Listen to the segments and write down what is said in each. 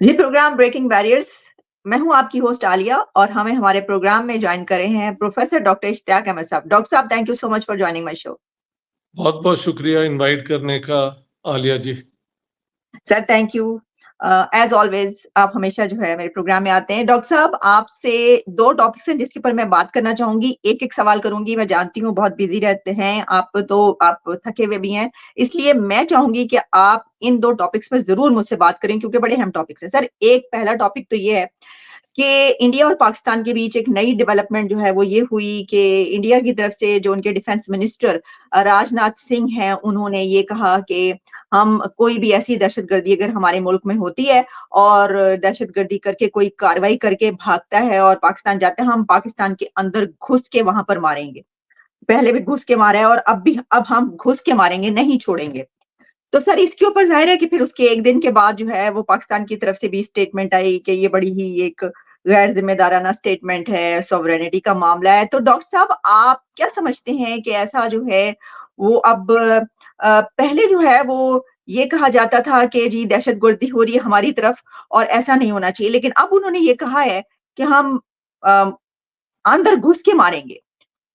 जी, programme breaking barriers. मैं हूँ आपकी होस्ट आलिया और हमें हमारे प्रोग्राम में जॉइन कर रहे हैं प्रोफेसर डॉक्टर इश्तियाक अहमद साहब। डॉक्टर साहब, thank you so much for joining my show. बहुत-बहुत शुक्रिया इनवाइट करने का Alia ji. Sir, thank you. As always आप हमेशा जो है मेरे प्रोग्राम में आते हैं। डॉक्टर साहब, आपसे 2 टॉपिक्स हैं जिसके ऊपर मैं बात करना चाहूँगी। एक-एक सवाल करूँगी, मैं जानती हूँ बहुत बिज़ी रहते हैं आप थके हुए भी हैं। इसलिए मैं चाहूँगी कि आप इन 2 टॉपिक्स पे ज़रूर मुझसे बात करें क्योंकि बड़े अहम टॉपिक्स हैं। सर, एक पहला टॉपिक तो ये है कि इंडिया और पाकिस्तान के बीच एक नई डेवलपमेंट जो है वो ये हुई कि इंडिया की तरफ से जो उनके डिफेंस मिनिस्टर राजनाथ सिंह हैं, उन्होंने ये कहा कि हम कोई भी ऐसी दहशतगर्दी अगर हमारे मुल्क में होती है और दहशतगर्दी करके कोई कार्रवाई करके भागता है और पाकिस्तान जाता है, हम पाकिस्तान के अंदर घुस के वहाँ पर मारेंगे। पहले भी घुस के मारा है और अब हम घुस के मारेंगे, नहीं छोड़ेंगे। तो सर इसके ऊपर ज़ाहिर है कि फिर उसके 1 दिन के बाद जो है वो पाकिस्तान की तरफ से भी स्टेटमेंट आई कि ये बड़ी ही एक गैर ज़िम्मेदाराना स्टेटमेंट है, सॉवरेनिटी का मामला है। तो डॉक्टर साहब, आप क्या समझते हैं कि ऐसा जो है वो अब पहले जो है वो ये कहा जाता था कि जी दहशतगर्दी हो रही है हमारी तरफ और ऐसा नहीं होना चाहिए। लेकिन अब उन्होंने ये कहा है कि हम अ, अंदर घुस के मारेंगे।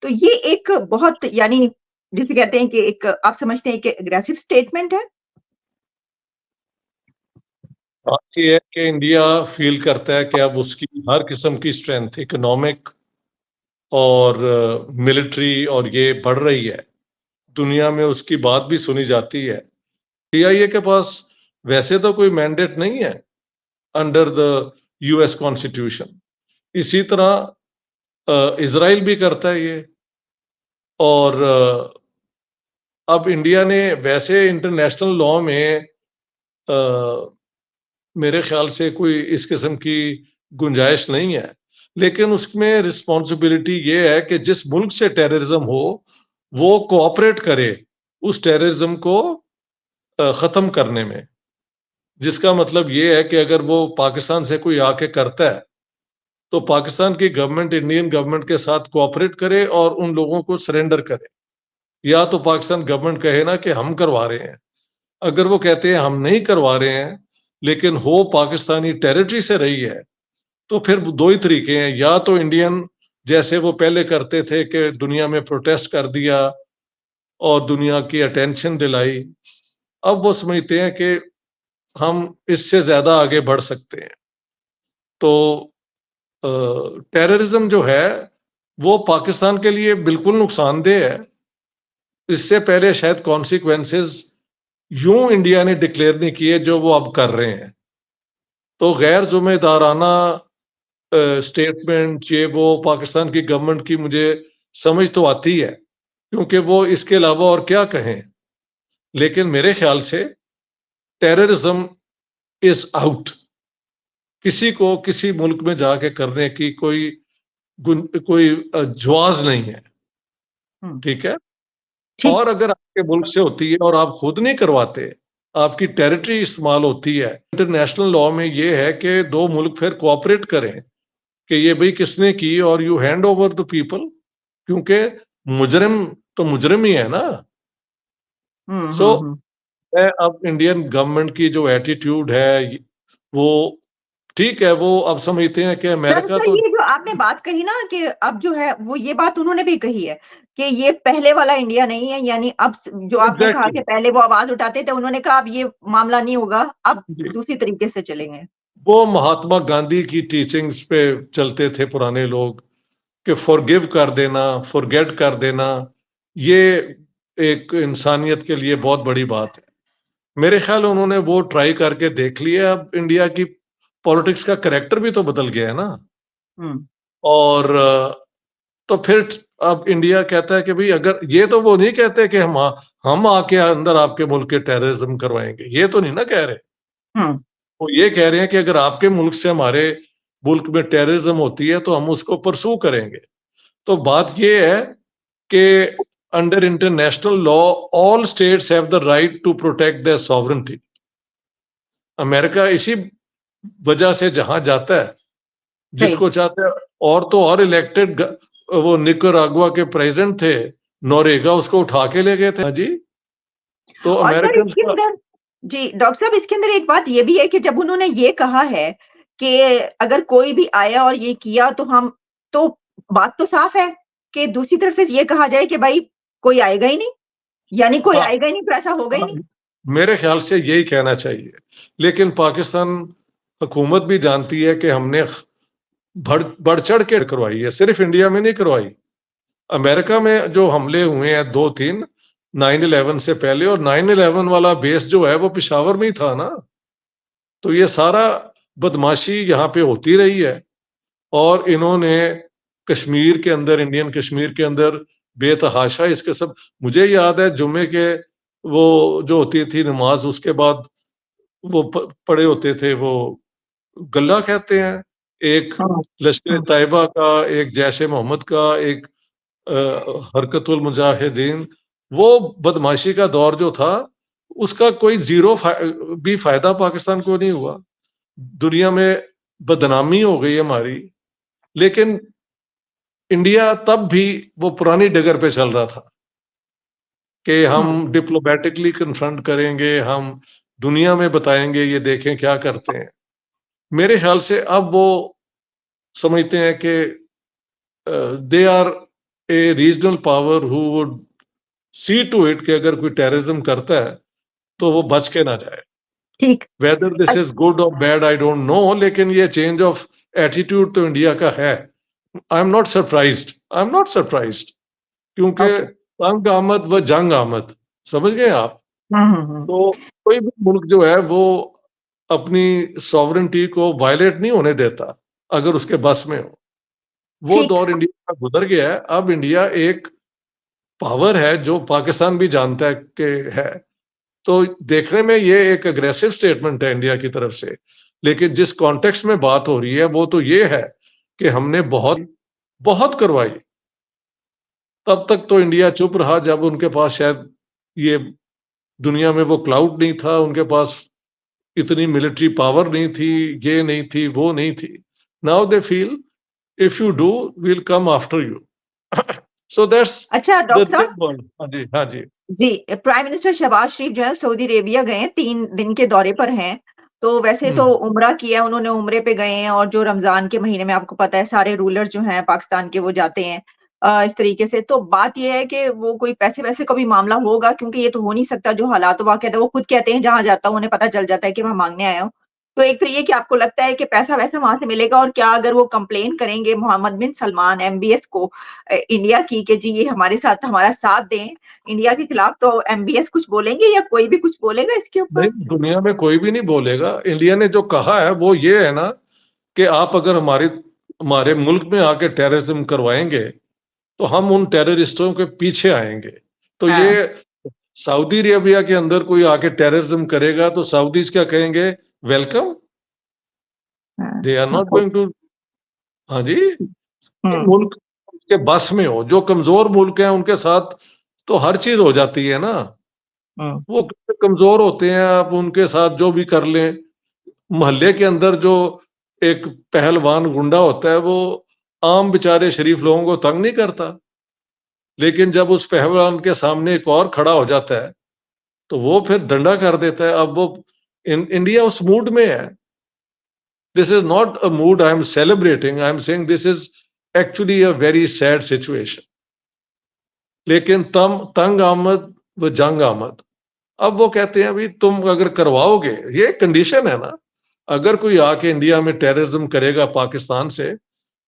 तो ये एक बहुत यानी जिसे कहते हैं कि एक आप समझते हैं कि एग्रेसिव स्टेटमेंट है? बात ये है कि इंडिया फ़ील करता है कि अब उसकी हर किस्म की स्ट्रेंथ इकोनॉमिक और मिलिट्री और ये बढ़ रही है। दुनिया में उसकी बात भी सुनी जाती है। सीआईए के पास वैसे तो कोई मैंडेट नहीं है अंडर द यूएस कॉन्स्टिट्यूशन। इसी तरह इज़राइल भी करता है ये और अब इंडिया ने वैसे इंटरनेशनल लॉ में अ, मेरे ख्याल से कोई इस किस्म की गुंजाइश नहीं है। लेकिन उसमें रिस्पॉन्सिबिलिटी ये है कि जिस मुल्क से टेररिज्म हो, वो कोऑपरेट करे उस टेररिज्म को ख़त्म करने में। जिसका मतलब ये है कि अगर वो पाकिस्तान से कोई आके करता है, तो पाकिस्तान की गवर्नमेंट इंडियन गवर्नमेंट के साथ कोऑपरेट करे और उन लोगों को सरेंडर करे। या तो पाकिस्तान गवर्नमेंट कहे ना कि हम करवा रहे हैं। अगर वो कहते हैं हम नहीं करवा रहे हैं, लेकिन हो पाकिस्तानी टेरिटरी से रही है, तो फिर 2 ही तरीके हैं, या तो इंडियन जैसे वो पहले करते थे कि दुनिया में प्रोटेस्ट कर दिया और दुनिया की अटेंशन दिलाई। अब वो समझते हैं कि हम इससे ज़्यादा आगे बढ़ सकते हैं। तो टेररिज्म जो है, वो पाकिस्तान के लिए बिल्कुल नुकसानदेह है। इससे पहले शायद कॉन्सिक्वेंसेज़ यूँ इंडिया ने डिक्लेयर नहीं किए जो वो अब कर रहे हैं। तो गैर ज़िम्मेदाराना स्टेटमेंट ये वो पाकिस्तान की गवर्नमेंट की मुझे समझ तो आती है, क्योंकि वो इसके अलावा और क्या कहें? लेकिन मेरे ख्याल से टेररिज्म इज़ आउट। किसी को किसी मुल्क में जाके करने की कोई जवाज़ नहीं है, हुँ, ठीक है? ठीक। और अगर आपके मुल्क से होती है और आप खुद नहीं करवाते, आपकी टेरिटरी इस्तेमाल होती है, इंटरनेशनल लॉ में ये है कि 2 मुल्क फिर कोऑपरेट करें कि ये भई किसने की और you hand over the people, क्योंकि मुजरिम तो मुजरिम ही है ना। हुँ, सो हुँ, हुँ। मैं अब इंडियन गवर्नमेंट की जो एटीट्यूड है, वो ठीक है, वो अब समझते हैं कि अमेरिका सर तो ये जो आपने बात कही ना कि अब जो है वो ये बात उन्होंने भी कही है कि ये पहले वाला इंडिया नहीं है यानी अब जो आपने कहा एग्ज़ैक्टली कि पहले वो आवाज़ उठाते थे, उन्होंने कहा अब ये मामला नहीं होगा, अब जी। दूसरी तरीके से चलेंगे। वो महात्मा गांधी की टीचिंग्स पे चलते थे पुराने लोग कि फॉरगिव कर देना, फॉरगेट कर देना, ये एक इंसानियत के लिए बहुत बड़ी बात है। मेरे ख्याल उन्होंने वो ट्राई करके देख लिया। अब इंडिया की पॉलिटिक्स का करैक्टर भी तो बदल गया है ना। हुँ, और तो फिर अब इंडिया कहता है कि भई अगर ये तो वो नहीं कहते कि हम आके अंदर आपके मुल्क के टेररिज्म करवाएँगे, ये तो नहीं ना कह रहे। हुँ। वो ये कह रहे हैं कि अगर आपके मुल्क से हमारे मुल्क में टेररिज्म होती है तो हम उसको परस्यू करेंगे। तो बात ये है कि under international law all states have the right to protect their sovereignty. America इसी वजह से जहाँ जाता है, सही। जिसको चाहता है। और तो और इलेक्टेड वो निकारागुआ के प्रेसिडेंट थे, नोरेगा उसको उठा के ले गए थे। हाँ जी, तो और सर अमेरिकन्स इसके का अंदर जी, डॉक्टर साहब इसके अंदर एक बात ये भी है कि जब उन्होंने ये कहा है कि अगर कोई भी आया और ये किया तो बात तो साफ है कि दूसरी तरफ से ये कहा जाए कि भाई कोई आएगा ही नहीं, यानी कोई हाँ, आएगा ही नहीं, फिर ऐसा होगा ही हाँ, नहीं। मेरे ख्याल से यही कहना चाहिए। लेकिन पाकिस्तान हुकूमत भी जानती है कि हमने बढ़-चढ़ के करवाई है, सिर्फ इंडिया में नहीं करवाई। अमेरिका में जो हमले हुए हैं 2-3 9/11 से पहले, और 9/11 वाला बेस जो है वो पेशावर में ही था ना। तो ये सारा बदमाशी यहाँ पे होती रही है, और इन्होंने कश्मीर के अंदर, इंडियन कश्मीर के अंदर बेतहाशा इसके सब। मुझे याद है जुम्मे के वो जो होती थी नमाज, उसके बाद वो पड़े होते थे वो गल्ला कहते हैं, एक हाँ, लश्कर हाँ, तैयबा का, एक जैश ए मोहम्मद का, एक हरकतुल मुजाहिदीन। वो बदमाशी का दौर जो था, उसका कोई भी फायदा पाकिस्तान को नहीं हुआ। दुनिया में बदनामी हो गई हमारी। लेकिन इंडिया तब भी वो पुरानी डगर पे चल रहा था कि हाँ, हम डिप्लोमैटिकली कन्फ्रंट करेंगे, हम दुनिया में बताएँगे, ये देखें क्या करते हैं। मेरे ख्याल से अब वो समझते हैं कि they are a regional power who would see to it कि अगर कोई टेररिज्म करता है, तो वो बच के ना जाए। ठीक। वेदर दिस इज़ गुड और बैड आई डोंट नो, लेकिन ये चेंज ऑफ एटीट्यूड तो इंडिया का है। आई एम नॉट सरप्राइज्ड, क्योंकि ओके। तंग आमद व जंग आमद, समझ गए आप? हुँ, हुँ, हुँ। तो कोई भी मुल्क जो है वो अपनी सॉवरेनिटी को वायलेट नहीं होने देता, अगर उसके बस में हो। वो ठीक। दौर इंडिया का गुज़र गया है। अब इंडिया एक पावर है जो पाकिस्तान भी जानता है कि है। तो देखने में ये एक अग्रेसिव स्टेटमेंट है इंडिया की तरफ से। लेकिन जिस कॉन्टेक्स्ट में बात हो रही है वो तो ये है कि हमने बहुत बहुत करवाई। तब तक तो इंडिया चुप रहा जब उनके पास शायद ये दुनिया में वो क्लाउड नहीं था, उनके पास इतनी मिलिट्री पावर नहीं थी, ये नहीं थी, वो नहीं थी। Now they feel if you do we will come after you. So that's अच्छा द डॉक्टर रियल साहब वर्ल्ड। हाँ जी, हाँ जी। जी, प्राइम मिनिस्टर शहबाज शरीफ जो है सऊदी अरेबिया गए हैं, 3 दिन के दौरे पर हैं। तो वैसे तो हुँ, उम्रा किया उन्होंने, उम्रे पे गए हैं और जो रमज़ान के महीने में आपको पता है सारे रूलर्स जो हैं पाकिस्तान के वो जाते हैं इस तरीके से। तो बात ये है कि वो कोई पैसे-वैसे का भी मामला होगा क्योंकि ये तो हो नहीं सकता जो हालात वाक़या वो खुद कहते हैं जहाँ जाता हूँ उन्हें पता चल जाता है कि मैं माँगने आया हूँ। तो एक तो ये कि आपको लगता है कि पैसा-वैसा वहाँ से मिलेगा और क्या अगर वो कंप्लेन करेंगे मोहम्मद बिन सलमान एमबीएस को इंडिया की कि जी ये हमारे साथ हमारा साथ दें इंडिया के खिलाफ तो एमबीएस कुछ बोलेंगे या कोई भी कुछ बोलेगा इसके नहीं, ऊपर? दुनिया में कोई भी नहीं बोलेगा। इंडिया ने जो कहा है वो ये है ना कि आप अगर हमारे मुल्क में आके टेररिज्म करवाएँगे, तो हम उन टेररिस्टों के पीछे आएँगे। तो ये हाँ, सऊदी अरेबिया के अंदर कोई आके टेररिज्म करेगा तो सऊदीज़ क्या कहेंगे? वेलकम, हाँ, दे आर हाँ, नॉट गोइंग टू। हाँ जी, हुँ, मुल्क के बस में हो, जो कमज़ोर मुल्क हैं उनके साथ तो हर चीज़ हो जाती है ना। हुँ, वो कितने कमज़ोर होते हैं, आप उनके साथ जो भी कर लें। मोहल्ले के अंदर जो एक पहलवान गुंडा होता है, वो आम बेचारे शरीफ लोगों को तंग नहीं करता। लेकिन जब उस पहलवान के सामने एक और खड़ा हो जाता है, तो वो फिर डंडा कर देता है। अब वो इंडिया उस मूड में है। This is not a mood I am celebrating, I am saying this is actually a very sad situation. लेकिन तंग आमद व जंग आमद। अब वो कहते हैं, "भई तुम अगर करवाओगे", ये कंडीशन है ना, अगर कोई आके इंडिया में टेररिज्म करेगा पाकिस्तान से,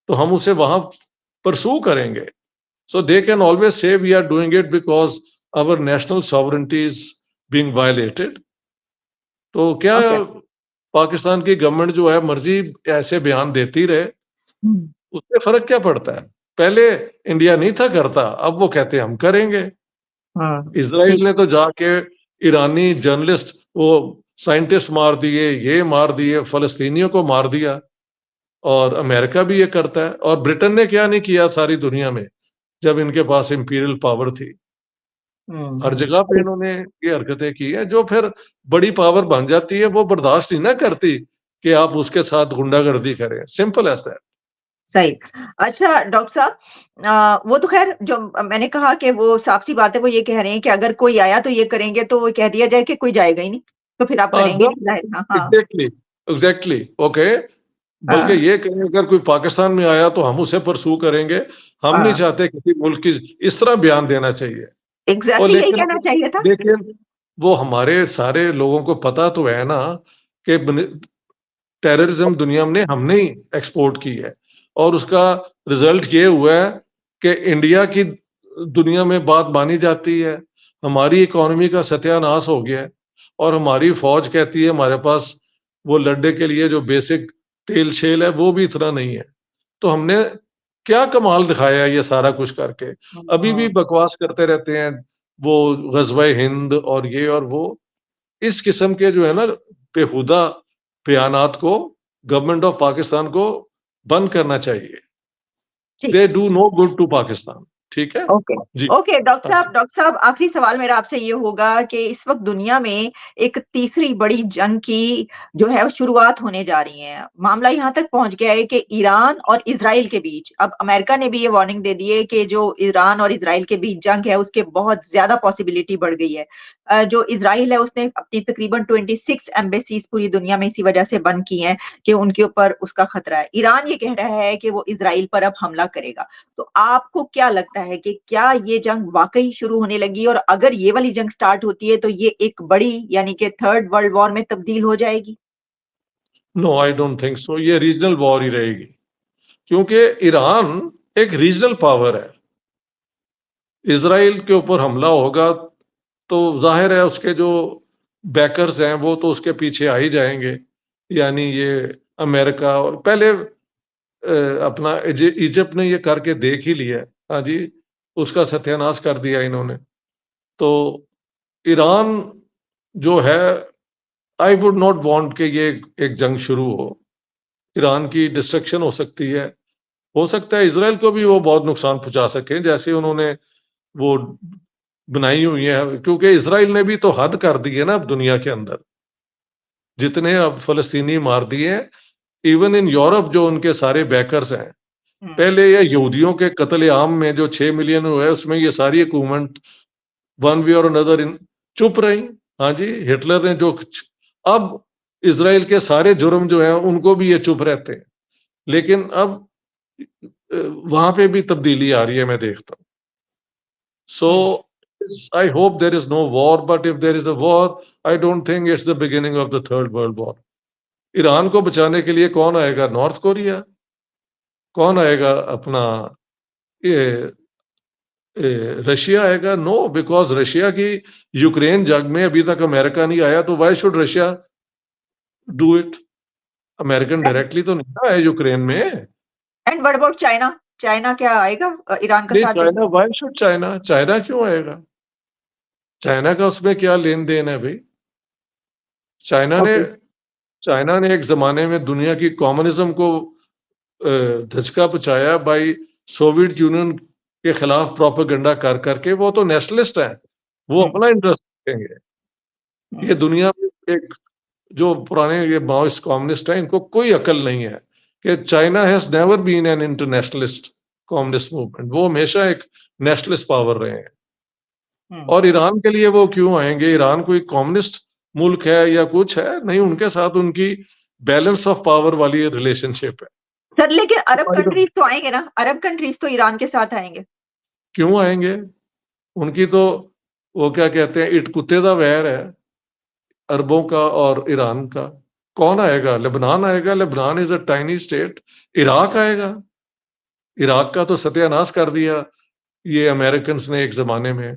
तो हम उसे वहाँ परस्यू करेंगे। So they can always say we are doing it because our national sovereignty is being violated. तो क्या ओके, पाकिस्तान की गवर्नमेंट जो है मर्जी ऐसे बयान देती रहे, हुँ, उससे फर्क क्या पड़ता है? पहले इंडिया नहीं था करता, अब वो कहते हैं हम करेंगे। हाँ, इज़राइल ठीक, ने तो जाके ईरानी जर्नलिस्ट, वो साइंटिस्ट मार दिए, ये मार दिए, फ़लस्तीनियों को मार दिया, और अमेरिका भी ये करता है। और ब्रिटेन ने क्या नहीं किया सारी दुनिया में, जब इनके पास इंपीरियल पावर थी। हर हुँ, जगह पे ठीक, इन्होंने ये हरकतें की हैं, जो फिर बड़ी पावर बन जाती है, वो बर्दाश्त नहीं ना करती कि आप उसके साथ गुंडागर्दी करें। Simple as that. सही। अच्छा डॉक्टर साहब वो तो ख़ैर जो मैंने कहा कि वो साफ-सी बात है वो ये कह रहे हैं कि अगर कोई आया तो ये करेंगे तो वो कह दिया जाए कि कोई जाएगा ही नहीं। तो फिर आप करेंगे नहीं जाहिर, हाँ, हाँ। Exactly, exactly, okay. बल्कि ये कहें अगर कोई पाकिस्तान में आया तो हम उसे परसू करेंगे, हम नहीं चाहते किसी मुल्क की, इस तरह बयान देना चाहिए। और एग्जैक्टली यही कहना चाहिए था। लेकिन वो हमारे सारे लोगों को पता तो है ना कि टेररिज्म दुनिया में हमने ही एक्सपोर्ट की है, और उसका रिजल्ट ये हुआ है कि इंडिया की दुनिया में बात मानी जाती है, हमारी इकोनॉमी का सत्यानाश हो गया है, और हमारी फौज कहती है हमारे पास वो लड़ने के लिए जो बेसिक तेल शेल है वो भी इतना नहीं है। तो हमने क्या कमाल दिखाया है ये सारा कुछ करके। अभी भी बकवास करते रहते हैं वो गज़वा-ए हिंद और ये और वो। इस किस्म के जो है ना बेहुदा बयानात को गवर्नमेंट ऑफ पाकिस्तान को बंद करना चाहिए। ठीक। They do no good to Pakistan. ठीक है? ओके, जी। ओके डॉक्टर हाँ जी। साहब आखिरी सवाल मेरा आपसे ये होगा कि इस वक़्त दुनिया में एक तीसरी बड़ी जंग की जो है वो शुरुआत होने जा रही है। मामला यहाँ तक पहुँच गया है कि ईरान और इज़राइल के बीच अब अमेरिका ने भी ये वार्निंग दे दी है कि जो ईरान और इज़राइल के बीच जंग है उसके बहुत ज़्यादा पॉसिबिलिटी बढ़ गई है। जो इज़राइल है उसने अपनी तकरीबन 26 एम्बेसीज़ पूरी दुनिया में इसी वजह से बंद की हैं कि उनके ऊपर उसका खतरा है। ईरान ये कह रहा है कि वो इज़राइल पर अब हमला करेगा। तो आपको क्या लगता है कि क्या ये जंग वाक़ई शुरू होने लगी, और अगर ये वाली जंग स्टार्ट होती है तो ये एक बड़ी यानी कि थर्ड वर्ल्ड वॉर में तब्दील हो जाएगी? No, I don't think so. ये रीजनल वॉर ही रहेगी, क्योंकि ईरान एक रीजनल पावर है। इज़राइल के ऊपर हमला होगा तो ज़ाहिर है उसके जो बैकर्स हैं वो तो उसके पीछे आ ही जाएँगे। यानी ये अमेरिका, और पहले अपना इजिप्ट ने ये करके देख ही लिया है। हाँ जी, उसका सत्यानाश कर दिया इन्होंने। तो ईरान जो है, आई वुड नॉट वांट कि ये एक जंग शुरू हो। ईरान की डिस्ट्रक्शन हो सकती है। हो सकता है इज़राइल को भी वो बहुत नुकसान पहुँचा सकें, जैसे उन्होंने वो बनाई हुई है, क्योंकि इज़राइल ने भी तो हद कर दी है ना अब दुनिया के अंदर। जितने अब फ़लस्तीनी मार दिए हैं, इवन इन यूरोप जो उनके सारे बैकर्स हैं। हुँ। पहले ये यहूदियों के कत्ले-आम में जो 6 मिलियन हुए, उसमें ये सारी हुकूमत वन वे और अनदर इन चुप रही। हाँ जी, हिटलर ने जो अब इज़राइल के सारे जुर्म जो हैं, उनको भी ये चुप रहते हैं। लेकिन अब वहाँ पे भी तब्दीली आ रही है, मैं देखता हूँ। So I hope there is no war, but if there is a war, I don't think it's the beginning of the third world war. Iran को बचाने के लिए कौन आएगा? North Korea? कौन आएगा अपना ये रशिया आएगा? नो, बिकॉज़ रशिया की यूक्रेन जंग में अभी तक अमेरिका नहीं आया, तो why should Russia do it? American and directly तो नहीं आया यूक्रेन में। And what about China? China क्या आएगा ईरान का नहीं, साथ देने? China, why should China? China क्यों आएगा? चाइना का उसमें क्या लेन-देन है भई? चाइना ने ओके। चाइना ने एक ज़माने में दुनिया की कम्युनिज़्म को धचका पहुँचाया बाय सोवियत यूनियन के खिलाफ प्रोपेगेंडा कर करके। वो तो नेशनलिस्ट हैं, वो हुँ, अपना इंटरेस्ट देखेंगे। ये हुँ। दुनिया में एक जो पुराने ये माओइस्ट कम्युनिस्ट हैं, इनको कोई अकल नहीं है कि China has never been an internationalist communist movement. वो हमेशा एक नेशनलिस्ट पावर रहे हैं। हुँ। और ईरान के लिए वो क्यों आएँगे? ईरान कोई कम्युनिस्ट मुल्क है या कुछ है? नहीं, उनके साथ उनकी बैलेंस ऑफ पावर वाली रिलेशनशिप है। सर लेकिन अरब तो आई डोंट, कंट्रीज़ तो आएँगे ना? अरब कंट्रीज़ तो ईरान के साथ आएँगे। क्यों आएँगे? उनकी तो वो क्या कहते हैं, इट कुत्ते दा वैर है, अरबों का और ईरान का। कौन आएगा? लेबनान आएगा? Lebanon is a tiny state. Iraq आएगा? इराक का तो सत्यानाश कर दिया ये अमेरिकन्स ने एक ज़माने में।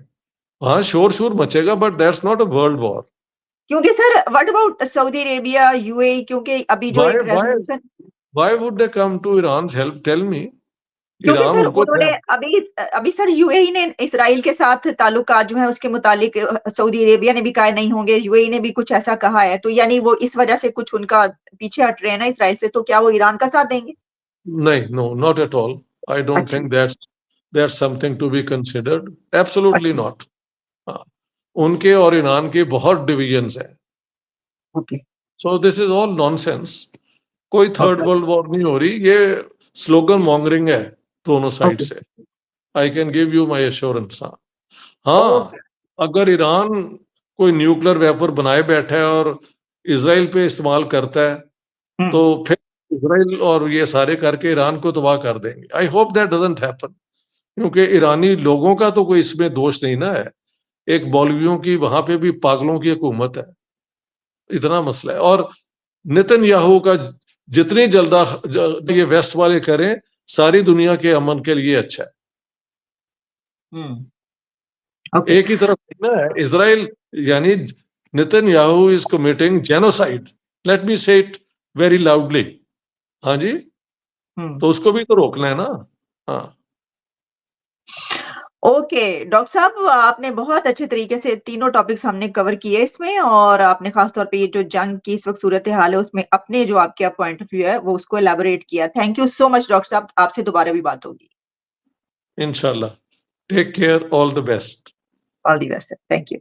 हाँ, शोर-शूर मचेगा, but that's not a world war. क्योंकि sir what about Saudi Arabia, UAE, क्योंकि अभी जो व्हाई एक why resolution, why would they come to Iran's help? Tell me. क्योंकि ईरान सर उनको उन्होंने अभी सर यूएई ने इसराइल के साथ ताल्लुकात जो है उसके मुतालिक सऊदी अरेबिया ने भी कहा नहीं होंगे, यूएई ने भी कुछ ऐसा कहा है, तो यानी वो इस वजह से कुछ उनका पीछे हट रहे हैं ना इसराइल से, तो क्या वो ईरान का साथ देंगे? नहीं, no, not at all. I don't अच्छा, think that's something to be considered. Absolutely अच्छा, नॉट। हाँ, उनके और ईरान के बहुत डिविजन्स हैं। Okay, so this is all nonsense. कोई थर्ड ओके, वर्ल्ड वॉर नहीं हो रही, ये स्लोगन मॉन्गरिंग है दोनों साइड ओके, से। I can give you my assurance. हाँ, हाँ, ओके, अगर ईरान कोई न्यूक्लियर वेपन बनाए बैठा है और इज़राइल पे इस्तेमाल करता है, तो फिर इज़राइल और ये सारे करके ईरान को तबाह कर देंगे। I hope that doesn't happen, क्योंकि ईरानी लोगों का तो कोई इसमें दोष नहीं ना है। एक मौलवियों की वहाँ पे भी पागलों की हुकूमत है। इतना मसला है। और नेतन्याहू का जितनी ये वेस्ट वाले करें, सारी दुनिया के अमन के लिए अच्छा है। ओके। एक ही तरफ ना इज़राइल, यानी Netanyahu is committing genocide, let me से इट वेरी लाउडली। हाँ जी, तो उसको भी तो रोकना है ना। हाँ, ओके डॉक्टर साहब, आपने बहुत अच्छे तरीके से तीनों टॉपिक्स हमने कवर किए इसमें, और आपने खास तौर पे ये जो जंग की इस वक्त सूरत हाल है उसमें अपने जो आपके पॉइंट ऑफ व्यू है वो उसको एलैबोरेट किया। Thank you so much doctor साहब, आपसे दोबारा भी बात होगी। इंशाल्लाह। Take care, all the best. All the best, thank you.